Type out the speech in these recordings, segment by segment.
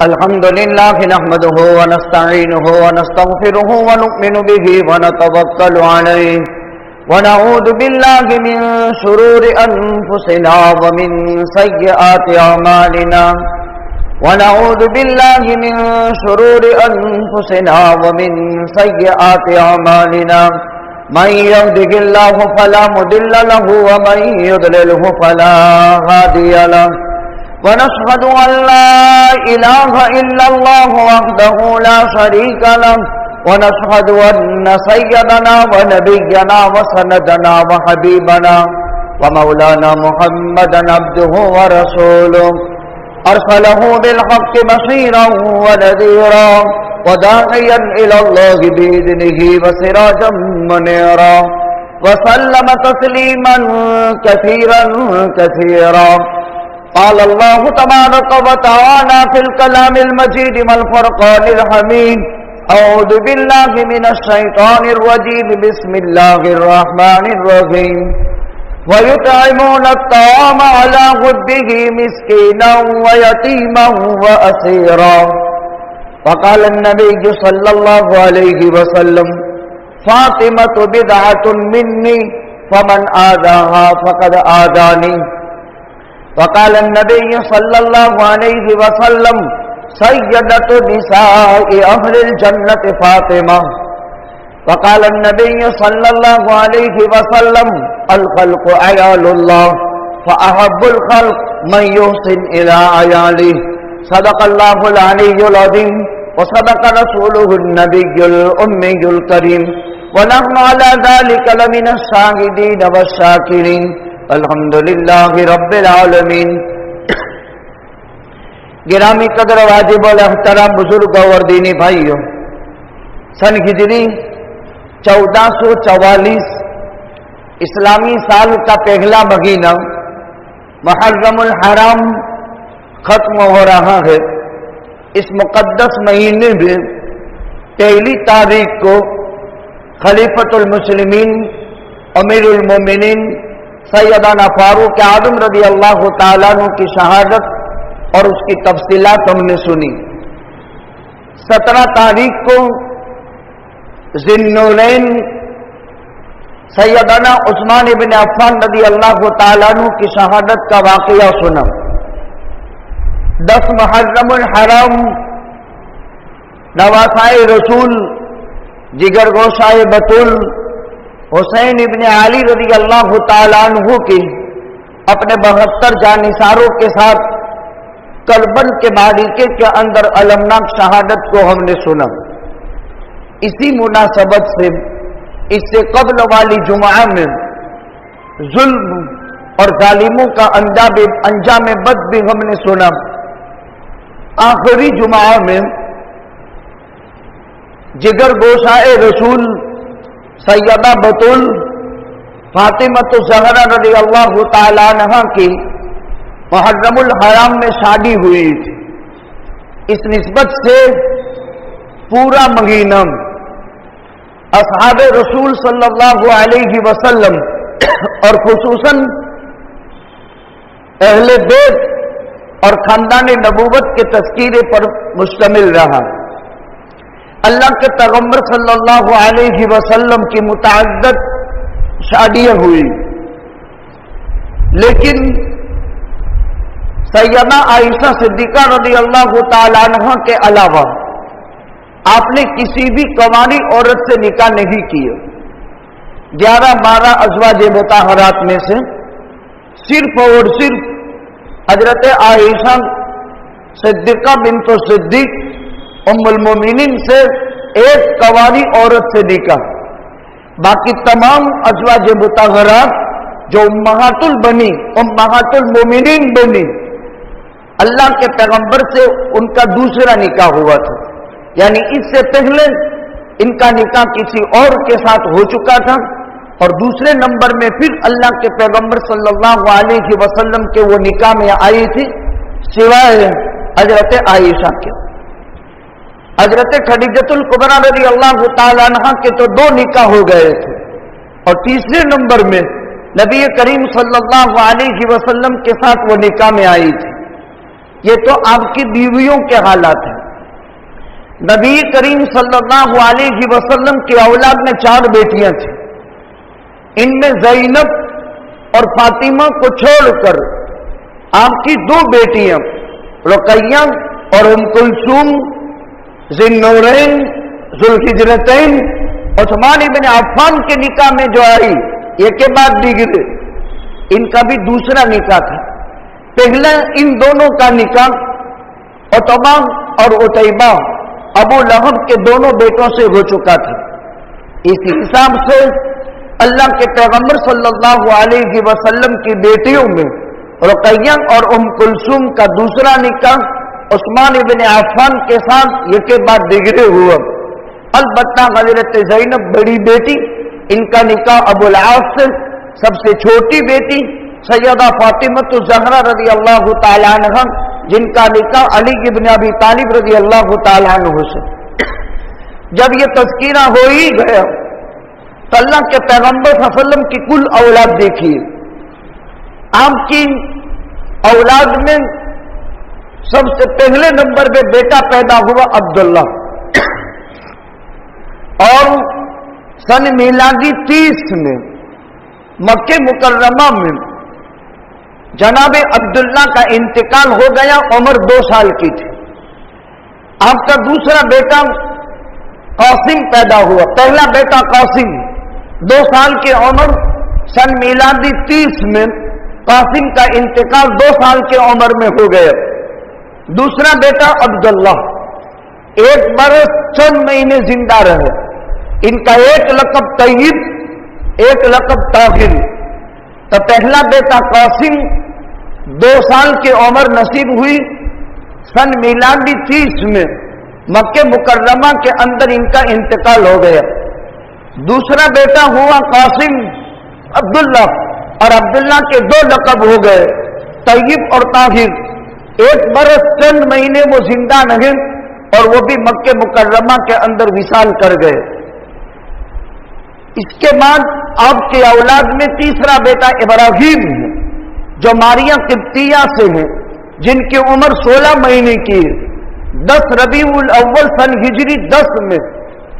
الحمد لله نحمده ونستعينه ونستغفره ونؤمن به ونتوكل عليه ونعوذ بالله من شرور أنفسنا ومن سيئات أعمالنا ونعوذ بالله من شرور أنفسنا ومن سيئات أعمالنا من يهده الله فلا مضل له ومن يضلله فلا هادي له ونشهد أن لا إله إلا الله وحده لا شريك له ونشهد أن سيدنا ونبينا وسندنا وحبيبنا ومولانا محمدا عبده ورسوله أرسله بالحق بشيرا ونذيرا وداعيا إلى الله بإذنه وسراجا منيرا وسلم تسليما كثيرا كثيرا. قال الله تبارك وتعالى في الكلام المجيد والفرقان الحميد: أعوذ بالله من الشيطان الرجيم بسم الله الرحمن الرحيم. ويطعمون الطعام على حبه مسكينا ويتيما وأسيرا. وقال النبي صلى الله عليه وسلم: فاطمة بضعة مني فمن آذاها فقد آذاني. وقال النبي صلى الله عليه وسلم: سيدة نساء أهل الجنة فاطمة. وقال النبي صلى الله عليه وسلم: الخلق عيال الله فأحب الخلق من يحسن إلى عياله. صدق الله العلي العظيم وصدق رسوله النبي الأمي الكريم ونحن على ذلك لمن الشاهدين والشاكرين. الحمدللہ رب العالمین. گرامی قدر واجب الاحترام بزرگ اور دینی بھائیوں، سن ہجری 1444 اسلامی سال کا پہلا مہینہ محرم الحرام ختم ہو رہا ہے. اس مقدس مہینے میں پہلی تاریخ کو خلیفۃ المسلمین امیر المومنین سیدنا فاروق اعظم رضی اللہ تعالیٰ عنہ کی شہادت اور اس کی تفصیلات ہم نے سنی. 17 تاریخ کو ذی النورین سیدنا عثمان بن عفان رضی اللہ تعالیٰ عنہ کی شہادت کا واقعہ سنا. 10 محرم الحرام نواسائے رسول جگر گوشائے بطول حسین ابن علی رضی اللہ تعالیٰ عنہ کی اپنے 72 جانثاروں کے ساتھ کربل کے معرکے کے اندر المناک شہادت کو ہم نے سنا. اسی مناسبت سے اس سے قبل والی جمعہ میں ظلم اور ظالموں کا انجام بد بھی ہم نے سنا. آخری جمعہ میں جگر گوشائے رسول سیدہ بطول فاطمہ الزہرا رضی اللہ تعالیٰ عنہ کی محرم الحرام میں شادی ہوئی تھی. اس نسبت سے پورا مہینہ اصحاب رسول صلی اللہ علیہ وسلم اور خصوصاً اہل بیت اور خاندان نبوت کے تذکیرے پر مشتمل رہا. اللہ کے پیغمبر صلی اللہ علیہ وسلم کی متعدد شادیاں ہوئی، لیکن سیدہ عائشہ صدیقہ رضی اللہ تعالیٰ عنہ کے علاوہ آپ نے کسی بھی کنواری عورت سے نکاح نہیں کیا. 11-12 ازواج مطہرات میں سے صرف اور صرف حضرت عائشہ صدیقہ بنت صدیق ام المومنین سے ایک کنواری عورت سے نکاح. باقی تمام ازواج مطہرات جو امہات البنی امہات المومنین بنی اللہ کے پیغمبر سے ان کا دوسرا نکاح ہوا تھا. یعنی اس سے پہلے ان کا نکاح کسی اور کے ساتھ ہو چکا تھا اور دوسرے نمبر میں پھر اللہ کے پیغمبر صلی اللہ علیہ وسلم کے وہ نکاح میں آئی تھی سوائے حضرت عائشہ کے. حضرت خدیجۃ الکبریٰ رضی اللہ تعالیٰ عنہ کے تو 2 نکاح ہو گئے تھے اور تیسرے نمبر میں نبی کریم صلی اللہ علیہ وسلم کے ساتھ وہ نکاح میں آئی تھی. یہ تو آپ کی بیویوں کے حالات ہیں۔ نبی کریم صلی اللہ علیہ وسلم کی اولاد میں 4 بیٹیاں تھیں، ان میں زینب اور فاطمہ کو چھوڑ کر آپ کی 2 بیٹیاں رقیہ اور ام کلثوم ذی النورین ذو الحجرتین عثمان بن عفان کے نکاح میں جو آئی، یہ کے بعد دیگر ان کا بھی دوسرا نکاح تھا۔ پہلا ان دونوں کا نکاح عتبہ اور عتیبہ ابو لہب کے دونوں بیٹوں سے ہو چکا تھا۔ اس حساب سے اللہ کے پیغمبر صلی اللہ علیہ وسلم کی بیٹیوں میں رقیہ اور ام کلثوم کا دوسرا نکاح عثمان بن عفان کے ساتھ یہ کے بعد دیگرے ہوا۔ البتہ حضرت زینب بڑی بیٹی، ان کا نکاح ابو العاص سے، سب سے چھوٹی بیٹی سیدہ فاطمہ الزہرا رضی اللہ تعالی عنہ، جن کا نکاح علی بن ابی طالب رضی اللہ تعالی عنہ سے۔ جب یہ تذکرہ ہو ہی گیا تو اللہ کے پیغمبر صلی اللہ علیہ وسلم کی کل اولاد دیکھیے۔ آپ کی اولاد میں سب سے پہلے نمبر پہ بیٹا پیدا ہوا عبداللہ، اور سن میلادی 30 میں مکہ مکرمہ میں جناب عبداللہ کا انتقال ہو گیا، عمر 2 سال کی تھی۔ آپ کا دوسرا بیٹا قاسم پیدا ہوا، پہلا بیٹا قاسم 2 سال کی عمر، سن میلادی 30 میں قاسم کا انتقال 2 سال کی عمر میں ہو گیا۔ دوسرا بیٹا عبداللہ 1 برس چند مہینے زندہ رہے، ان کا ایک لقب طیب، ایک لقب طاہر۔ تو پہلا بیٹا قاسم 2 سال کی عمر نصیب ہوئی، سن میلادی 30 میں مکہ مکرمہ کے اندر ان کا انتقال ہو گیا۔ دوسرا بیٹا ہوا قاسم عبداللہ، اور عبداللہ کے 2 لقب ہو گئے، طیب اور طاہر۔ 1 برس چند مہینے وہ زندہ رہے اور وہ بھی مکہ مکرمہ کے اندر وصال کر گئے۔ اس کے بعد آپ کی اولاد میں تیسرا بیٹا ابراہیم ہے، جو ماریہ قبطیہ سے ہے، جن کی عمر 16 مہینے کی ہے۔ 10 ربیع الاول سن ہجری 10 میں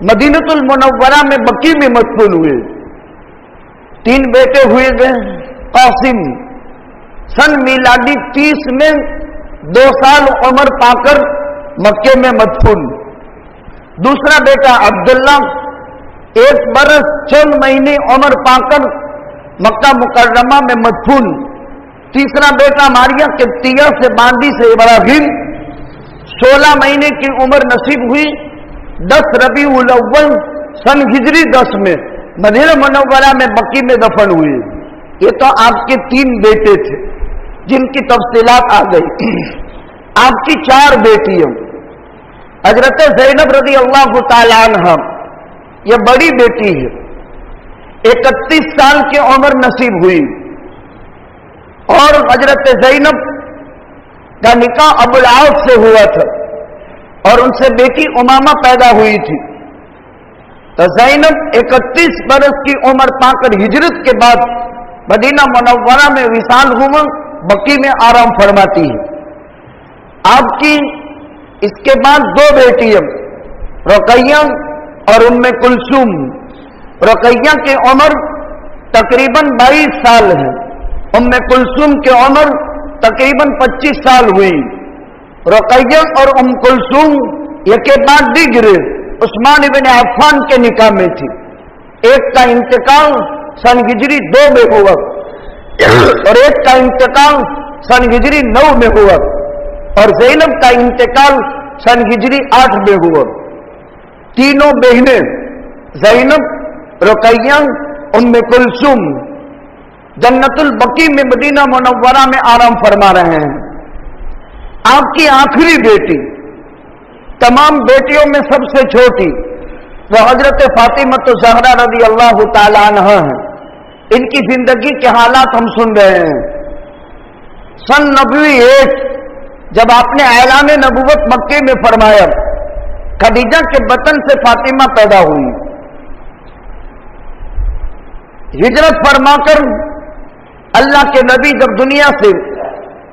مدینۃ المنورہ میں بقیع میں مدفون ہوئے۔ 3 بیٹے ہوئے گئے۔ قاسم سن میلادی 30 میں 2 سال عمر پا کر مکے میں مدفون۔ دوسرا بیٹا عبداللہ 1 برس چند مہینے عمر پا کر مکہ مکرمہ میں مدفون۔ تیسرا بیٹا ماریہ قبطیہ سے باندی سے ابراہیم 16 مہینے کی عمر نصیب ہوئی، 10 ربیع الاول سن ہجری 10 میں مدینہ منورہ میں بقیع میں دفن ہوئے۔ یہ تو آپ کے 3 بیٹے تھے جن کی تفصیلات آ گئی۔ آپ کی 4 بیٹیاں، حضرت زینب رضی اللہ تعالی عنہ یہ بڑی بیٹی ہے، 31 سال کی عمر نصیب ہوئی، اور حضرت زینب کا نکاح ابو العاص سے ہوا تھا اور ان سے بیٹی امامہ پیدا ہوئی تھی۔ تو زینب 31 برس کی عمر پا کر ہجرت کے بعد مدینہ منورہ میں وصال ہوا، بقیع میں آرام فرماتی ہے۔ آپ کی اس کے بعد 2 بیٹیاں رقیہ اور ام کلثوم۔ رقیہ کی عمر تقریباً 22 سال ہے، ام کلثوم کی عمر تقریباً 25 سال ہوئی۔ رقیہ اور ام کلثوم یہ کے بعد دیگر عثمان بن عفان کے نکاح میں تھی۔ ایک کا انتقال سن ہجری 2 میں ہوا اور ایک کا انتقال سن ہجری 9 میں ہوا، اور زینب کا انتقال سن ہجری 8 میں ہوا۔ تینوں بہنیں زینب، رقیہ، ام کلثوم جنت البقیع میں مدینہ منورہ میں آرام فرما رہے ہیں۔ آپ کی آخری بیٹی، تمام بیٹیوں میں سب سے چھوٹی، وہ حضرت فاطمہ الزہرا رضی اللہ تعالی عنہ ہیں۔ ان کی زندگی کے حالات ہم سن رہے ہیں۔ سن 91 جب آپ نے اعلان نبوت مکے میں فرمایا، خدیجہ کے بطن سے فاطمہ پیدا ہوئی۔ ہجرت فرما کر اللہ کے نبی جب دنیا سے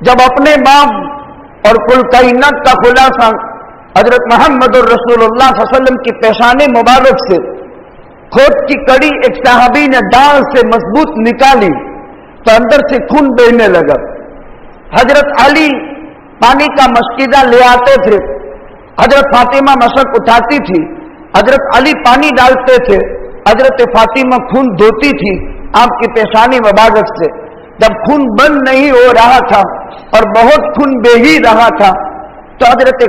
جب اپنے باپ اور کل کائنات کا خلاصہ حضرت محمد الرسول اللہ صلی اللہ علیہ وسلم کی پیشانی مبارک سے کھوٹ کی کڑی ایک صحابی نے ڈال سے مضبوط نکالی تو اندر سے خون بہنے لگا. حضرت علی پانی کا مشکیزہ لے آتے تھے، حضرت فاطمہ مشق اٹھاتی تھی، حضرت علی پانی ڈالتے تھے، حضرت فاطمہ خون دھوتی تھی آپ کی پیشانی مبارک سے. جب خون بند نہیں ہو رہا تھا اور بہت خون بہ ہی رہا تھا تو حضرت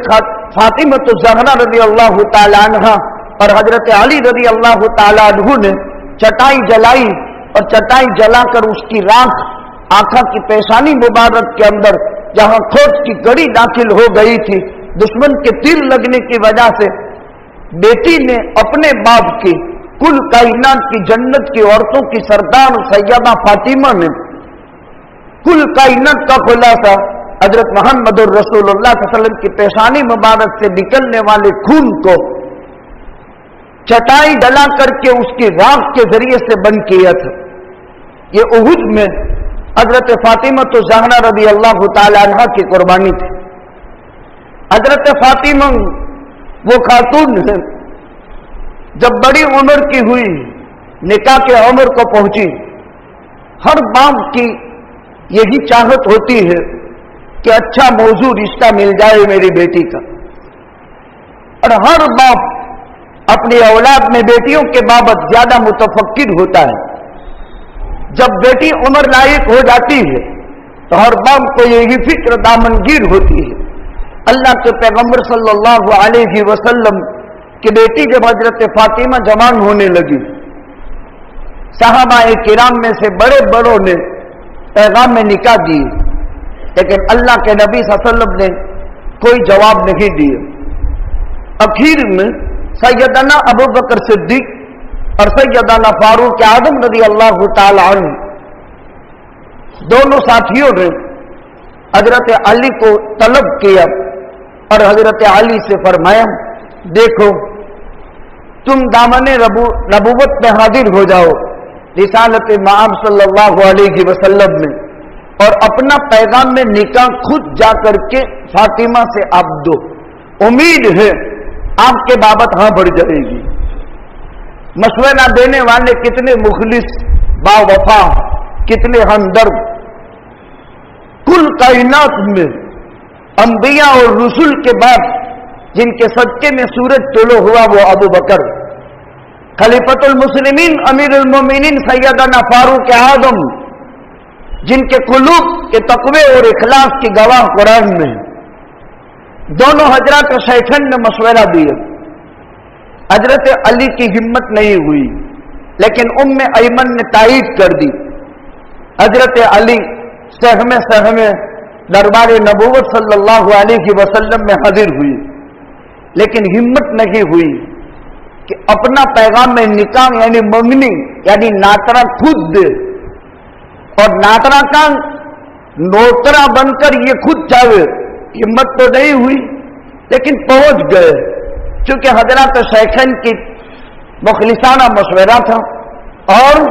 فاطمہ الزہرا رضی اللہ تعالی عنہ اور حضرت علی رضی اللہ تعالی عنہ نے چٹائی جلائی اور چٹائی جلا کر اس کی راکھ آقا کی پیشانی مبارک کے اندر جہاں کھوٹ کی کڑی داخل ہو گئی تھی دشمن کے تیر لگنے کی وجہ سے بیٹی نے اپنے باپ کی کل کائنات کی جنت کی عورتوں کی سردار سیدہ فاطمہ نے کل کائنات کا خلاصہ حضرت محمد الرسول اللہ صلی اللہ علیہ وسلم کی پیشانی مبارک سے نکلنے والے خون کو چٹائی ڈلا کر کے اس کی راکھ کے ذریعے سے بند کیا تھا. یہ احد میں حضرت فاطمہ الزہرا رضی اللہ تعالی عنہ کی قربانی تھی. حضرت فاطمہ وہ خاتون ہے جب بڑی عمر کی ہوئی، نکاح کے عمر کو پہنچی، ہر باپ کی یہی چاہت ہوتی ہے کہ اچھا موضوع رشتہ مل جائے میری بیٹی کا، اور ہر باپ اپنی اولاد میں بیٹیوں کے بابت زیادہ متفکر ہوتا ہے. جب بیٹی عمر لائق ہو جاتی ہے تو ہر باپ کو یہی فکر دامنگیر ہوتی ہے. اللہ کے پیغمبر صلی اللہ علیہ وسلم کی بیٹی جب حضرت فاطمہ جوان ہونے لگی، صحابہ کرام میں سے بڑے بڑوں نے پیغام میں نکاح دی، لیکن اللہ کے نبی صلی اللہ علیہ وسلم نے کوئی جواب نہیں دیا. اخیر میں سیدنا ابو بکر صدیق اور سیدنا فاروق اعظم رضی اللہ تعالی عنہ دونوں ساتھیوں نے حضرت علی کو طلب کیا اور حضرت علی سے فرمایا، دیکھو تم دامن نبوت میں حاضر ہو جاؤ رسالت مآب صلی اللہ علیہ وسلم میں، اور اپنا پیغام میں نکاح خود جا کر کے فاطمہ سے آپ دو، امید ہے آپ کے بابت ہاں بڑھ جائے گی. مشورہ دینے والے کتنے مخلص، با وفا، کتنے ہمدرد. کل کائنات میں انبیاء اور رسول کے بعد جن کے صدقے میں سورج طلوع ہوا وہ ابو بکر، خلیفۃ المسلمین امیر المومنین سیدنا فاروق اعظم، جن کے قلوب کے تقوی اور اخلاص کی گواہ قرآن میں. دونوں حضرات شیخین نے مشورہ دیا. حضرت علی کی ہمت نہیں ہوئی، لیکن ام ایمن نے تائید کر دی. حضرت علی سہم دربار نبوت صلی اللہ علیہ وسلم میں حاضر ہوئی، لیکن ہمت نہیں ہوئی کہ اپنا پیغام میں نکاح یعنی منگنی یعنی ناترا خود دے، اور ناترا کا نوترا بن کر یہ خود چاہے. ہمت تو نہیں ہوئی، لیکن پہنچ گئے چونکہ حضرات شیخین کی مخلصانہ مشورہ تھا اور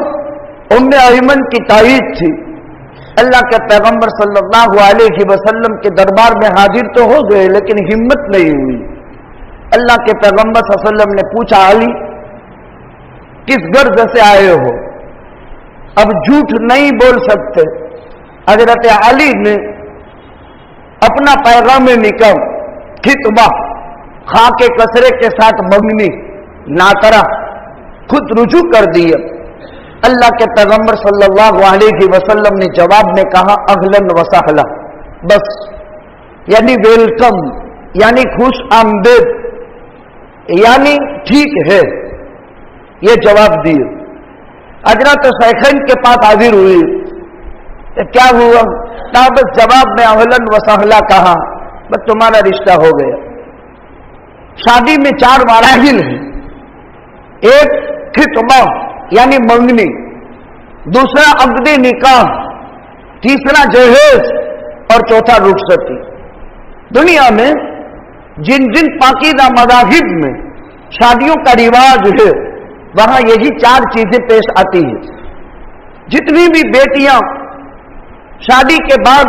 ام ایمن کی تائید تھی. اللہ کے پیغمبر صلی اللہ علیہ وسلم کے دربار میں حاضر تو ہو گئے لیکن ہمت نہیں ہوئی. اللہ کے پیغمبر صلی اللہ علیہ وسلم نے پوچھا، علی کس غرض سے آئے ہو؟ اب جھوٹ نہیں بول سکتے. حضرت علی نے اپنا پیغام نکاح خطبہ خاک کسرے کے ساتھ منگنی ناترا خود رجوع کر دیا. اللہ کے پیغمبر صلی اللہ علیہ وسلم نے جواب میں کہا، اہلاً و سہلا، بس یعنی ویلکم، یعنی خوش آمدید، یعنی ٹھیک ہے، یہ جواب دیے. حضرت شیخین کے پاس حاضر ہوئی تو کیا ہوا؟ بس جواب میں اہلاً و سہلا کہا، بس تمہارا رشتہ ہو گیا. شادی میں 4 مراحل ہیں. ایک خطبہ یعنی منگنی، دوسرا عقد نکاح، تیسرا جہیز اور چوتھا رخصتی. دنیا میں جن جن پاکیزہ مذاہب میں شادیوں کا رواج ہے وہاں یہی 4 چیزیں پیش آتی ہیں. جتنی بھی بیٹیاں شادی کے بعد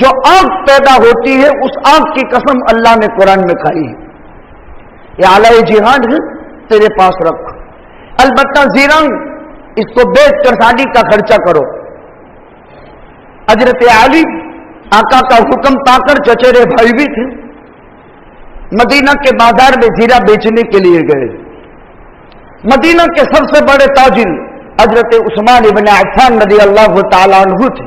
جو آگ پیدا ہوتی ہے اس آگ کی قسم اللہ نے قرآن میں کھائی ہے. یہ آلہ جہاد ہے، تیرے پاس رکھ. البتہ زیرہ اس کو بیچ کر شادی کا خرچہ کرو. حضرت علی آقا کا حکم پا کر چچیرے بھائی بھی تھے، مدینہ کے بازار میں زیرہ بیچنے کے لیے گئے. مدینہ کے سب سے بڑے تاجر حضرت عثمان ابن عفان رضی اللہ تعالیٰ عنہ تھے،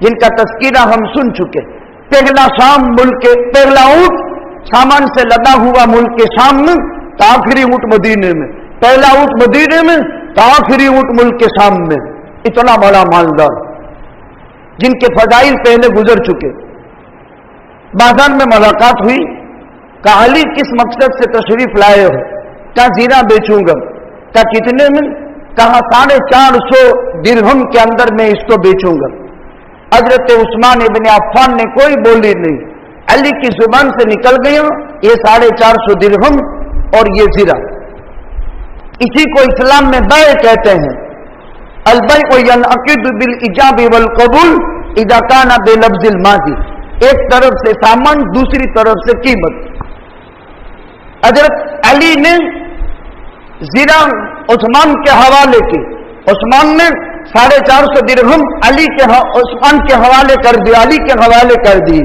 جن کا تذکرہ ہم سن چکے. پہلا شام ملک پہلا اونٹ سامان سے لدا ہوا ملک کے شام میں، تو آخری اونٹ مدینے میں. پہلا اونٹ مدینے میں تو آخری اونٹ ملک کے شام میں. اتنا بڑا مالدار جن کے فضائل پہلے گزر چکے. بازار میں ملاقات ہوئی. کہا علی کس مقصد سے تشریف لائے ہو؟ کہا زیرہ بیچوں گا. کہا کتنے میں؟ کہا 450 درہم کے اندر میں اس کو بیچوں گا. حضرت عثمان ابن عفان نے کوئی بولی نہیں. علی کی زبان سے نکل گیا یہ 450 درہم اور یہ زیرہ. اسی کو اسلام میں بیع کہتے ہیں. البیع ینعقد بالایجاب والقبول اذا کان بلفظ الماضی. ایک طرف سے سامان، دوسری طرف سے قیمت. حضرت علی نے زیرہ عثمان کے حوالے کی. عثمان نے 450 درہم عثمان کے حوالے کر دی، علی کے حوالے کر دی.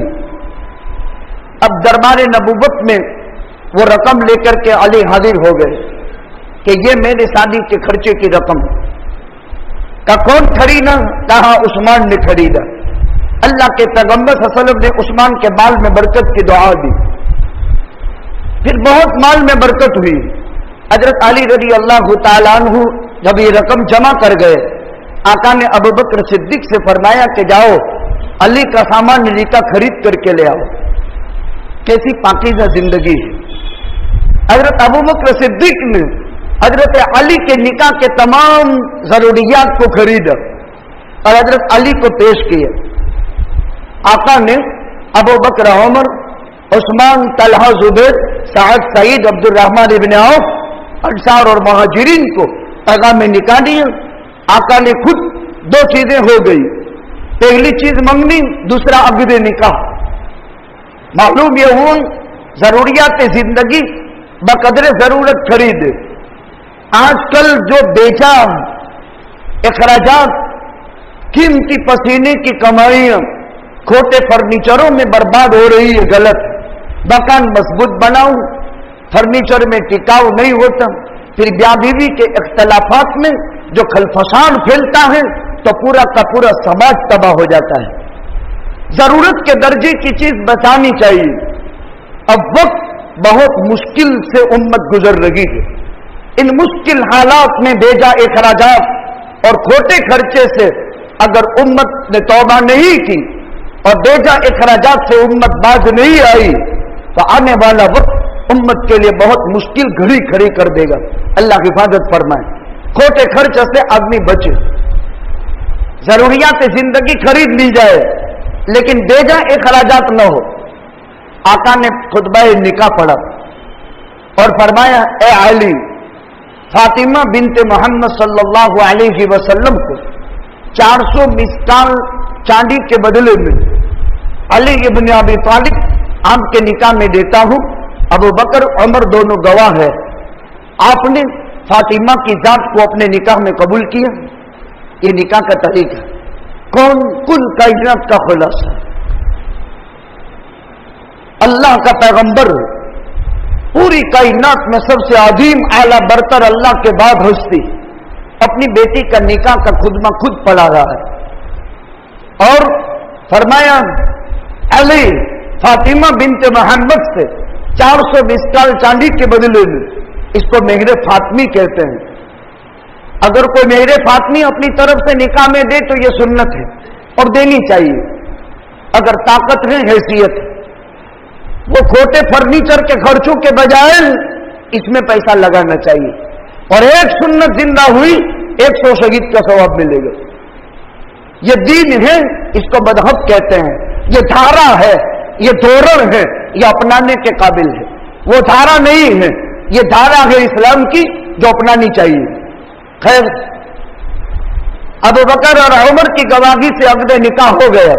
اب دربار نبوت میں وہ رقم لے کر کے علی حاضر ہو گئے کہ یہ میرے شادی کے خرچے کی رقم. کہا کون خریدا؟ کہا عثمان نے خریدا. اللہ کے پیغمبر صلی اللہ علیہ وسلم نے عثمان کے مال میں برکت کی دعا دی. پھر بہت مال میں برکت ہوئی. حضرت علی رضی اللہ تعالیٰ عنہ جب یہ رقم جمع کر گئے، آقا نے ابوبکر صدیق سے فرمایا کہ جاؤ علی کا سامان نکاح خرید کر کے لے آؤ. کیسی پاکیزہ زندگی ہے. حضرت ابوبکر صدیق نے حضرت علی کے نکاح کے تمام ضروریات کو خریدا اور حضرت علی کو پیش کیا. آقا نے ابوبکر، عمر، عثمان، طلحہ، زبیر، سعد، سعید، عبد الرحمن ابن عوف، انصار اور مہاجرین کو پیغام میں نکاح دیا. آقا نے خود 2 چیزیں ہو گئی. پہلی چیز منگنی، دوسرا عقد نکاح. معلوم یہ ہوا ضروریات زندگی بقدر ضرورت خریدے. آج کل جو بیچا اخراجات، قیمتی پسینے کی کمائیاں کھوٹے فرنیچروں میں برباد ہو رہی ہے. غلط. مکان مضبوط بناؤ، فرنیچر میں ٹکاؤ نہیں ہوتا. پھر بیاہ بیوی کے اختلافات میں جو خلفشان پھیلتا ہے تو پورا کا پورا سماج تباہ ہو جاتا ہے. ضرورت کے درجے کی چیز بچانی چاہیے. اب وقت بہت مشکل سے امت گزر رہی ہے. ان مشکل حالات میں بیجا اخراجات اور کھوٹے خرچے سے اگر امت نے توبہ نہیں کی اور بیجا اخراجات سے امت باز نہیں آئی تو آنے والا وقت امت کے لیے بہت مشکل گھڑی کھڑی کر دے گا. اللہ کی حفاظت فرمائے. کھوٹے خرچ سے آدمی بچے. ضروریات زندگی خرید لی جائے لیکن بیجا اخراجات نہ ہو. آقا نے خطبہ نکاح پڑھا اور فرمایا اے علی، فاطمہ بنت محمد صلی اللہ علیہ وسلم کو 400 مسکال چاندی کے بدلے میں علی ابن ابی طالب آپ کے نکاح میں دیتا ہوں. ابو بکر، عمر دونوں گواہ ہے. آپ نے فاطمہ کی ذات کو اپنے نکاح میں قبول کیا. یہ نکاح کا طریقہ کون؟ کل کائنات کا خلاصہ اللہ کا پیغمبر، پوری کائنات میں سب سے عظیم اعلیٰ برتر اللہ کے بعد ہستی، اپنی بیٹی کا نکاح کا خود خود پڑھا رہا ہے اور فرمایا علی فاطمہ بنت محمد سے 400 مسکال چاندی کے بدلے میں، اس کو مہر فاطمی کہتے ہیں. اگر کوئی مہر فاطمی اپنی طرف سے نکاح میں دے تو یہ سنت ہے اور دینی چاہیے اگر طاقت ہے، حیثیت ہے. وہ کھوٹے فرنیچر کے خرچوں کے بجائے اس میں پیسہ لگانا چاہیے. اور ایک سنت زندہ ہوئی 100 شہید کا ثواب ملے گا. یہ دین ہے، اس کو مذہب کہتے ہیں. یہ دھارا ہے، یہ دھورن ہے، یہ اپنانے کے قابل ہے. وہ دھارا نہیں ہے، یہ دھارا ہے اسلام کی جو اپنانی چاہیے. خیر، ابو بکر اور عمر کی گواہی سے عقد نکاح ہو گیا.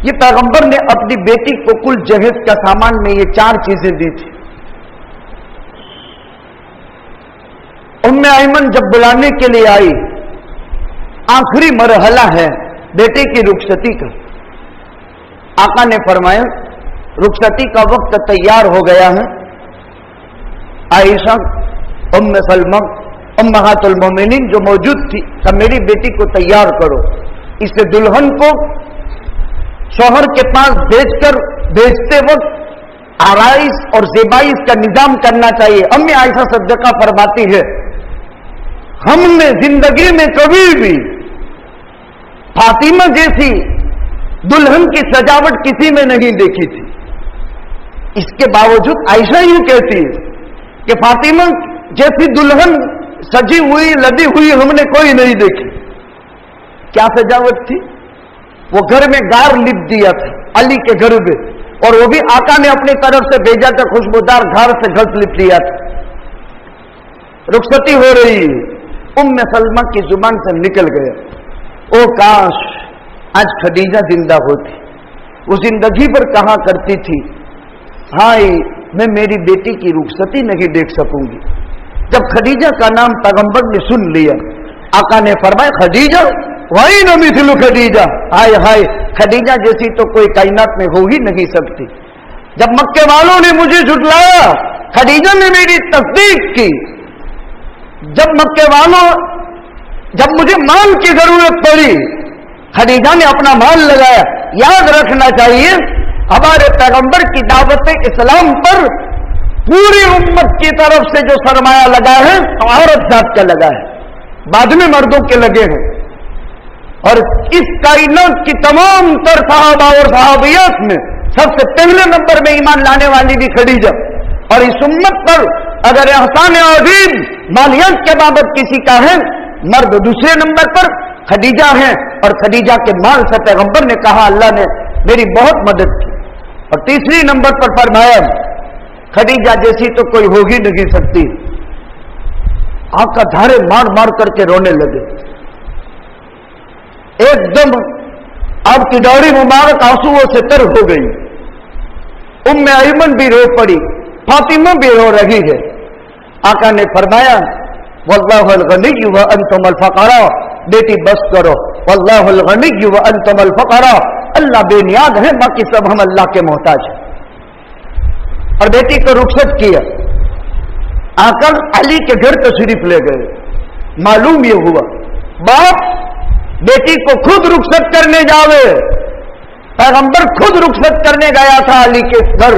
یہ پیغمبر نے اپنی بیٹی کو کل جہیز کا سامان میں یہ 4 چیزیں دی تھی. ام ایمن جب بلانے کے لیے آئی، آخری مرحلہ ہے بیٹے کی رخصتی کا. آقا نے فرمایا رخصتی کا وقت تیار ہو گیا ہے. عائشہ، ام سلمہ، امہات المومنین جو موجود تھی، سب میری بیٹی کو تیار کرو. اسے دلہن کو شوہر کے پاس بھیجتے وقت آرائش اور زیبائش کا نظام کرنا چاہیے. امی عائشہ صدیقہ فرماتی ہے ہم نے زندگی میں کبھی بھی فاطمہ جیسی دلہن کی سجاوٹ کسی میں نہیں دیکھی تھی. اس کے باوجود عائشہ یوں کہتی ہے کہ فاطمہ جیسی دلہن سجی ہوئی لدی ہوئی ہم نے کوئی نہیں دیکھی. کیا سجاوٹ تھی؟ وہ گھر میں گار لپ دیا تھا علی کے گھر میں، اور وہ بھی آقا نے اپنی طرف سے بھیجا تھا، خوشبودار گھر سے گھس لپ دیا تھا. رخصتی ہو رہی، ام سلمہ کی زبان سے نکل گیا او کاش آج خدیجہ زندہ ہوتی، وہ زندگی پر کہا کرتی تھی ہائے میں میری بیٹی کی رخصتی نہیں دیکھ سکوں گی. جب خدیجہ کا نام پیغمبر نے سن لیا، آقا نے فرمایا خدیجہ وہی نہ مثل خدیجہ، ہائے ہائے خدیجہ جیسی تو کوئی کائنات میں ہو ہی نہیں سکتی. جب مکے والوں نے مجھے جھٹلایا، خدیجہ نے میری تصدیق کی. جب مکے والوں جب مجھے مال کی ضرورت پڑی، خدیجہ نے اپنا مال لگایا. یاد رکھنا چاہیے ہمارے پیغمبر کی دعوت اسلام پر پوری امت کی طرف سے جو سرمایہ لگا ہے عورت ذات کا لگا ہے، بعد میں مردوں کے لگے ہیں. اور اس کائنات کی تمام تر صحابہ اور صحابیات میں سب سے پہلے نمبر میں ایمان لانے والی بھی خدیجہ. اور اس امت پر اگر احسان عظیم مالیات کے بابت کسی کا ہے، مرد دوسرے نمبر پر خدیجہ ہیں. اور خدیجہ کے مال سے پیغمبر نے کہا اللہ نے میری بہت مدد کی. اور تیسری نمبر پر فرمایا خدیجہ جیسی تو کوئی ہو ہی نہیں سکتی. آقا دھارے مار مار کر کے رونے لگے. ایک دم آپ کی داڑھی مبارک آنسوؤں سے تر ہو گئی. ام ایمن بھی رو پڑی، فاطمہ بھی رو رہی ہے. آقا نے فرمایا واللہ الغنی وانتم الفقراء، بیٹی بس کرو، واللہ الغنی وانتم الفقراء، اللہ بے نیاز ہے باقی سب ہم اللہ کے محتاج ہیں. اور بیٹی کو رخصت کیا. آقا علی کے گھر تشریف لے گئے. معلوم یہ ہوا باپ بیٹی کو خود رخصت کرنے جاوے. پیغمبر خود رخصت کرنے گیا تھا علی کے گھر.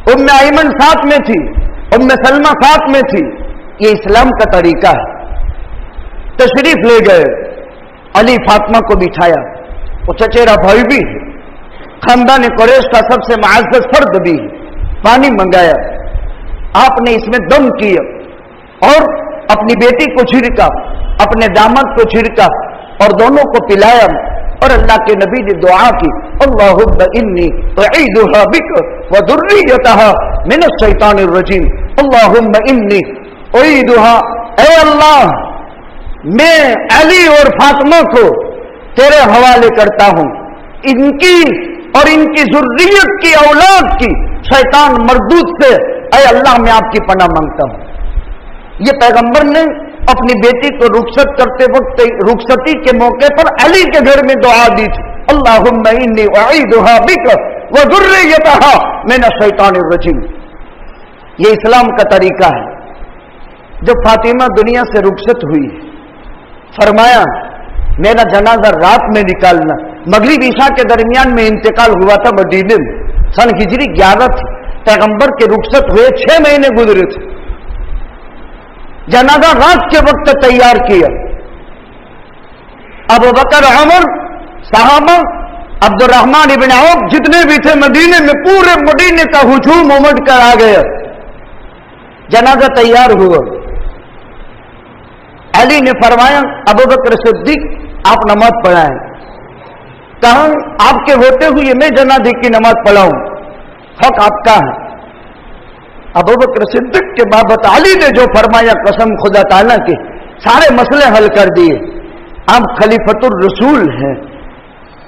ام ایمن ساتھ میں تھی، ام سلمہ ساتھ میں تھی. یہ اسلام کا طریقہ ہے. تشریف لے گئے، علی فاطمہ کو بٹھایا. وہ چچیرا بھائی بھی ہے، خاندان قریش کا سب سے معزز فرد بھی ہے. پانی منگایا، آپ نے اس میں دم کیا اور اپنی بیٹی کو چھڑکا، اپنے داماد کو چھڑکا اور دونوں کو پلایا. اور اللہ کے نبی نے دعا کی اللہم انی اعیدھا بک وذریتھا من الشیطان الرجیم. اللہم انی اعیدھا، اے اللہ میں علی اور فاطمہ کو تیرے حوالے کرتا ہوں، ان کی اور ان کی ذریت کی اولاد کی شیطان مردود سے اے اللہ میں آپ کی پناہ مانگتا ہوں. یہ پیغمبر نے اپنی بیٹی کو رخصت کرتے وقت رخصتی کے موقع پر علی کے گھر میں دعا دی تھی اللہم انی اعیدھا بک وذریتھا من الشیطان الرجیم. یہ اسلام کا طریقہ ہے. جب فاطمہ دنیا سے رخصت ہوئی، فرمایا میرا جنازہ رات میں نکالنا. مغرب عشاء کے درمیان میں انتقال ہوا تھا مدینے میں، سن ہجری 11 تھی. پیغمبر کے رخصت ہوئے 6 مہینے گزرے تھے. جنازہ رات کے وقت تیار کیا. ابو بکر، عمر، صحابہ، عبد الرحمن ابن عوف جتنے بھی تھے مدینے میں، پورے مدینے کا ہجوم امڑ کر آ گیا. جنازہ تیار ہوا. علی نے فرمایا ابو بکر صدیق آپ نماز پڑھائیں. کہاں آپ کے ہوتے ہوئے میں جنازے کی نماز پڑھاؤں، حق آپ کا ہے. ابو بکر صدیق کے بابت علی نے جو فرمایا قسم خدا تعالیٰ کے سارے مسئلے حل کر دیے. آپ خلیفۃ الرسول ہیں،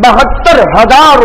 72,000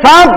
7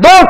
2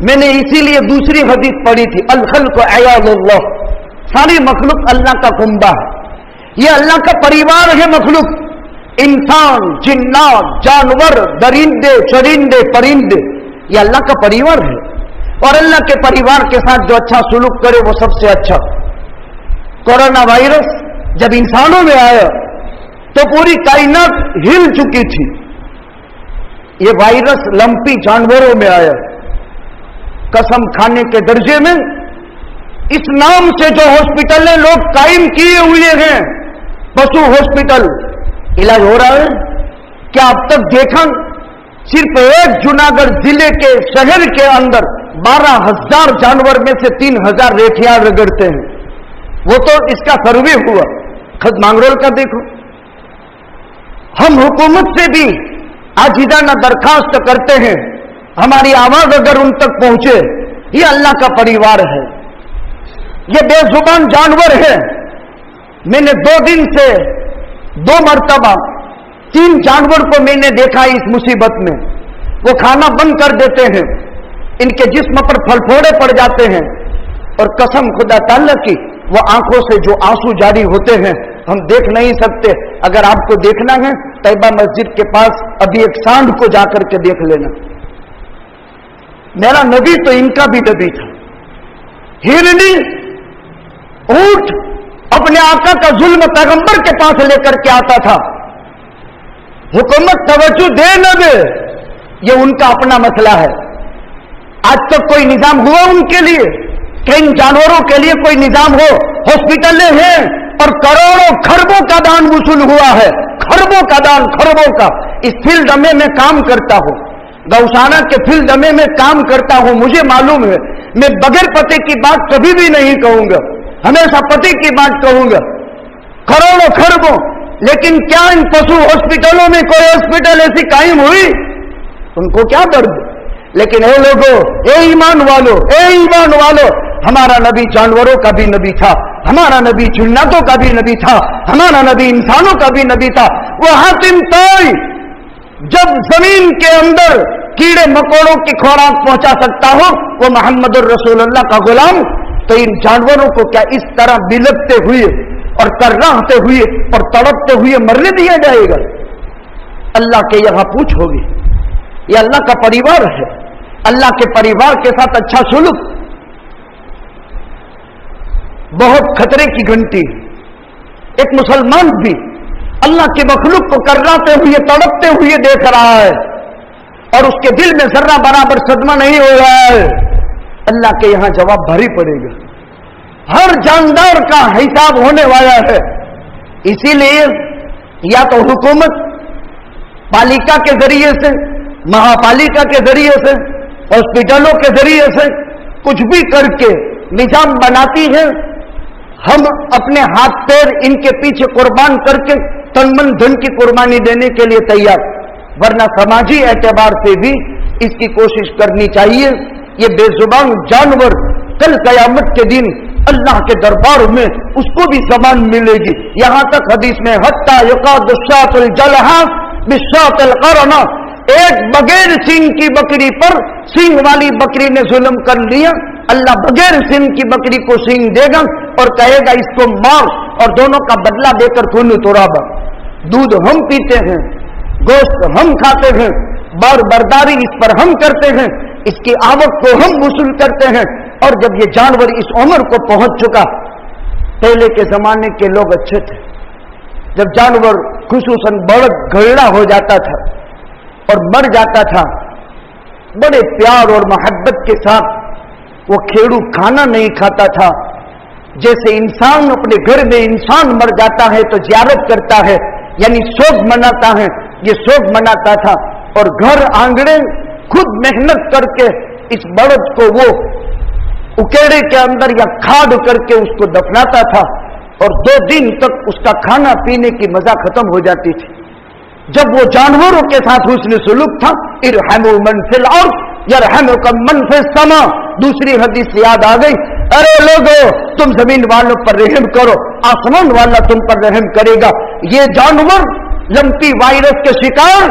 میں نے اسی لیے دوسری حدیث پڑھی تھی، الخلق عیال اللہ، ساری مخلوق اللہ کا کنبہ ہے، یہ اللہ کا پریوار ہے۔ مخلوق انسان، جنات، جانور، درندے، چرندے، پرندے، یہ اللہ کا پریوار ہے، اور اللہ کے پریوار کے ساتھ جو اچھا سلوک کرے وہ سب سے اچھا۔ کورونا وائرس جب انسانوں میں آیا تو پوری کائنات ہل چکی تھی، یہ وائرس لمپی جانوروں میں آیا، قسم کھانے کے درجے میں اس نام سے جو ہاسپٹلیں لوگ قائم کیے ہوئے ہیں، پشو ہاسپٹل، علاج ہو رہا ہے کیا؟ اب تک دیکھا صرف ایک جوناگڑھ ضلع کے شہر کے اندر 12,000 جانور میں سے 3,000 ریٹھیاں رگڑتے ہیں، وہ تو اس کا سروے ہوا، خود مانگرول کا دیکھو۔ ہم حکومت سے بھی عاجزانہ درخواست کرتے ہیں، ہماری آواز اگر ان تک پہنچے، یہ اللہ کا پریوار ہے، یہ بے زبان جانور ہے۔ میں نے 2 دن سے 2 مرتبہ 3 جانور کو میں نے دیکھا اس مصیبت میں، وہ کھانا بند کر دیتے ہیں، ان کے جسم پر پھلپھوڑے پڑ جاتے ہیں، اور قسم خدا تعالی کی وہ آنکھوں سے جو آنسو جاری ہوتے ہیں ہم دیکھ نہیں سکتے۔ اگر آپ کو دیکھنا ہے طیبہ مسجد کے پاس ابھی ایک سانڈ کو جا کر کے دیکھ لینا، میرا نبی تو ان کا بھی نبی تھا، ہرنی، اونٹ اپنے آقا کا ظلم پیغمبر کے پاس لے کر کے آتا تھا۔ حکومت توجہ دے نہ دے یہ ان کا اپنا مسئلہ ہے، آج تک کوئی نظام ہوا ان کے لیے کہ ان جانوروں کے لیے کوئی نظام ہو؟ ہاسپٹلیں ہیں اور کروڑوں خربوں کا دان وصول ہوا ہے، خربوں کا دان، خربوں کا۔ اس فیلڈ میں کام کرتا ہوں، گوشانہ کے فیلڈ میں کام کرتا ہوں، مجھے معلوم ہے میں بغیر پتے کی بات کبھی بھی نہیں کہوں گا، ہمیشہ پتے کی بات کہوں گا، کروڑوں خربوں۔ لیکن کیا ان پشو ہاسپٹلوں میں کوئی ہاسپٹل ایسی قائم ہوئی؟ ان کو کیا درد؟ لیکن اے لوگوں، اے ایمان والو، اے ایمان والو، ہمارا نبی جانوروں کا بھی نبی تھا، ہمارا نبی جناتوں کا بھی نبی تھا، ہمارا نبی انسانوں کا بھی نبی تھا۔ وہ حاتم طائی جب زمین کے اندر کیڑے مکوڑوں کی خوراک پہنچا سکتا ہو وہ محمد الرسول اللہ کا غلام، تو ان جانوروں کو کیا اس طرح بلکتے ہوئے اور کراہتے ہوئے اور تڑپتے ہوئے مرنے دیا جائے گا؟ اللہ کے یہاں پوچھ ہوگی، یہ اللہ کا پریوار ہے، اللہ کے پریوار کے ساتھ اچھا سلوک بہت خطرے کی گھنٹی۔ ایک مسلمان بھی اللہ کے مخلوق کو کراہتے ہوئے تڑپتے ہوئے دیکھ رہا ہے اور اس کے دل میں ذرہ برابر صدمہ نہیں ہو رہا ہے، اللہ کے یہاں جواب بھاری پڑے گا، ہر جاندار کا حساب ہونے والا ہے۔ اسی لیے یا تو حکومت پالیکا کے ذریعے سے، مہاپالیکا کے ذریعے سے، ہاسپٹلوں کے ذریعے سے کچھ بھی کر کے نظام بناتی ہے، ہم اپنے ہاتھ پیر ان کے پیچھے قربان کر کے تن من دھن کی قربانی دینے کے لیے تیار، ورنہ سماجی اعتبار سے بھی اس کی کوشش کرنی چاہیے۔ یہ بے زبان جانور کل قیامت کے دن اللہ کے دربار میں اس کو بھی زبان ملے گی۔ یہاں تک حدیث میں حتی یقاد الشاۃ الجلحہ بالشاۃ القرنہ، ایک بغیر سینگ کی بکری پر سینگ والی بکری نے ظلم کر لیا، اللہ بغیر سینگ کی بکری کو سینگ دے گا اور کہے گا اس کو مار، اور دونوں کا بدلہ دے کر خون ترابا۔ دودھ ہم پیتے ہیں، گوشت ہم کھاتے ہیں، بار برداری اس پر ہم کرتے ہیں، اس کی آمد کو ہم وصول کرتے ہیں، اور جب یہ جانور اس عمر کو پہنچ چکا، پہلے کے زمانے کے لوگ اچھے تھے، جب جانور خصوصاً بڑد گھڑا ہو جاتا تھا اور مر جاتا تھا، بڑے پیار اور محبت کے ساتھ وہ کھیڑو کھانا نہیں کھاتا تھا، جیسے انسان اپنے گھر میں انسان مر جاتا ہے تو زیارت کرتا ہے، یعنی سوگ مناتا ہے، یہ سوگ مناتا تھا، اور گھر آنگڑے خود محنت کر کے اس بڑد کو وہ اکیڑے کے اندر یا کھاد کر کے اس کو دفناتا تھا، اور 2 دن تک اس کا کھانا پینے کی مزہ ختم ہو جاتی تھی۔ جب وہ جانوروں کے ساتھ حسن سلوک تھا، ارحموا من فی الارض یرحمکم من فی السماء، دوسری حدیث یاد آ گئی، ارے لوگو تم زمین والوں پر رحم کرو، آسمان والا تم پر رحم کرے گا۔ یہ جانور لمپی وائرس کے شکار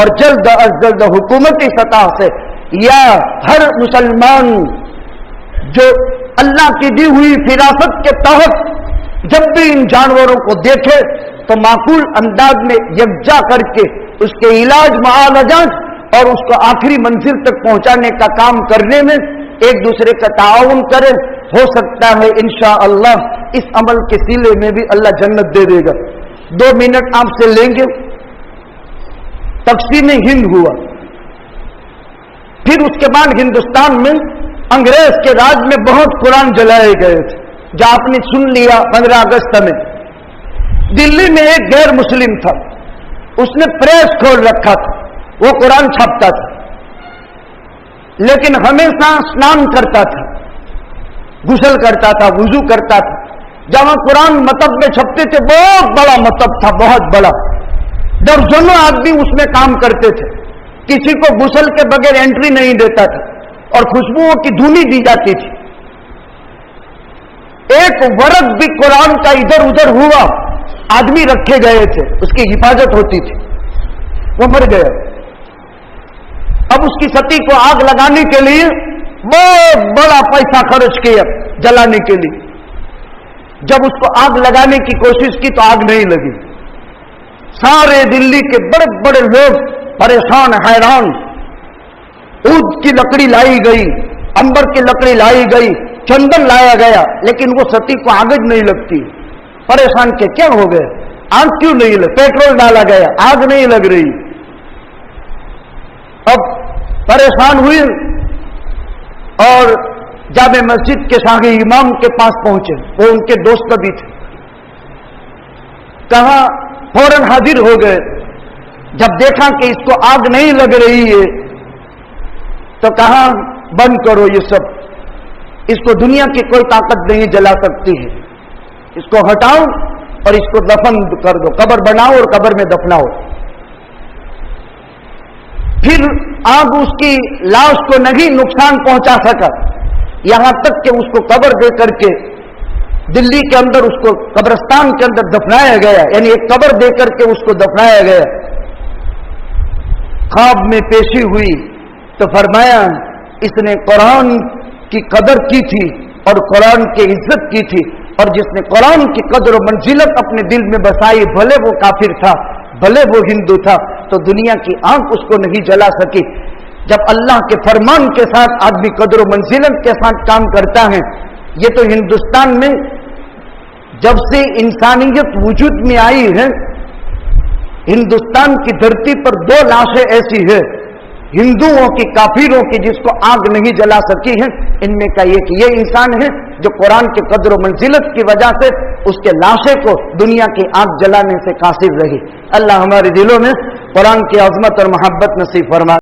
اور جلد از جلد حکومتی سطح سے یا ہر مسلمان جو اللہ کی دی ہوئی فراست کے تحت جب بھی ان جانوروں کو دیکھے تو معقول انداز میں یکجا کر کے اس کے علاج معالجات اور اس کو آخری منزل تک پہنچانے کا کام کرنے میں ایک دوسرے کا تعاون کرے. ہو سکتا ہے انشاءاللہ اس عمل کے سلے میں بھی اللہ جنت دے دے گا. 2 منٹ آپ سے لیں گے. تقسیم ہند ہوا، پھر اس کے بعد ہندوستان میں انگریز کے راج میں بہت قرآن جلائے گئے تھے. جو آپ نے سن لیا 15 اگست میں دلی میں ایک غیر مسلم تھا، اس نے پریس کھول رکھا تھا، وہ قرآن چھاپتا تھا، لیکن ہمیشہ اسنان کرتا تھا، غسل کرتا تھا، وضو کرتا تھا. جہاں قرآن مطب میں چھپتے تھے بہت بڑا مطب تھا، بہت بڑا، درجنوں آدمی اس میں کام کرتے تھے. کسی کو غسل کے بغیر انٹری نہیں دیتا تھا اور خوشبوؤں کی دھونی دی جاتی تھی. ایک ورق بھی قرآن کا ادھر ادھر ہوا، آدمی رکھے گئے تھے، اس کی حفاظت ہوتی تھی، وہ مر گیا. اب اس کی ستی کو آگ لگانے کے لیے بہت بڑا پیسہ خرچ کیا جلانے کے لیے. جب اس کو آگ لگانے کی کوشش کی تو آگ نہیں لگی. سارے دلی کے بڑے بڑے لوگ پریشان حیران. عود کی لکڑی لائی گئی، امبر کی لکڑی لائی گئی، چندن لایا گیا، لیکن وہ ستی کو آگ نہیں لگتی. پریشان کہ کیا ہو گئے، آگ کیوں نہیں لگ، پیٹرول ڈالا گیا، آگ نہیں لگ رہی. اب پریشان ہوئی اور جامع مسجد کے سامنے امام کے پاس پہنچے، وہ ان کے دوست بھی تھے. کہا فوراً حاضر ہو گئے. جب دیکھا کہ اس کو آگ نہیں لگ رہی ہے تو کہا بند کرو یہ سب، اس کو دنیا کی کوئی طاقت نہیں جلا سکتی ہے، اس کو ہٹاؤ اور اس کو دفن کر دو، قبر بناؤ اور قبر میں دفناؤ. پھر آگ اس کی لاش کو نہیں نقصان پہنچا سکا، یہاں تک کہ اس کو قبر دے کر کے دلی کے اندر اس کو قبرستان کے اندر دفنایا گیا، یعنی ایک قبر دے کر کے اس کو دفنایا گیا. خواب میں پیشی ہوئی تو فرمایا اس نے قرآن کی قدر کی تھی اور قرآن کی عزت کی تھی، اور جس نے قرآن کی قدر و منزلت اپنے دل میں بسائی، بھلے وہ کافر تھا، بھلے وہ ہندو تھا، تو دنیا کی آنکھ اس کو نہیں جلا سکی. جب اللہ کے فرمان کے ساتھ آدمی قدر و منزلت کے ساتھ کام کرتا ہے. یہ تو ہندوستان میں جب سے انسانیت وجود میں آئی ہے، ہندوستان کی دھرتی پر 2 لاشیں ایسی ہیں، ہندوؤں کی، کافروں کی، جس کو آگ نہیں جلا سکی ہے. ان میں کا ایک یہ انسان ہے جو قرآن کے قدر و منزلت کی وجہ سے اس کے لاشے کو دنیا کی آگ جلانے سے قاصر رہی. اللہ ہمارے دلوں میں قرآن کی عظمت اور محبت نصیب فرمائے.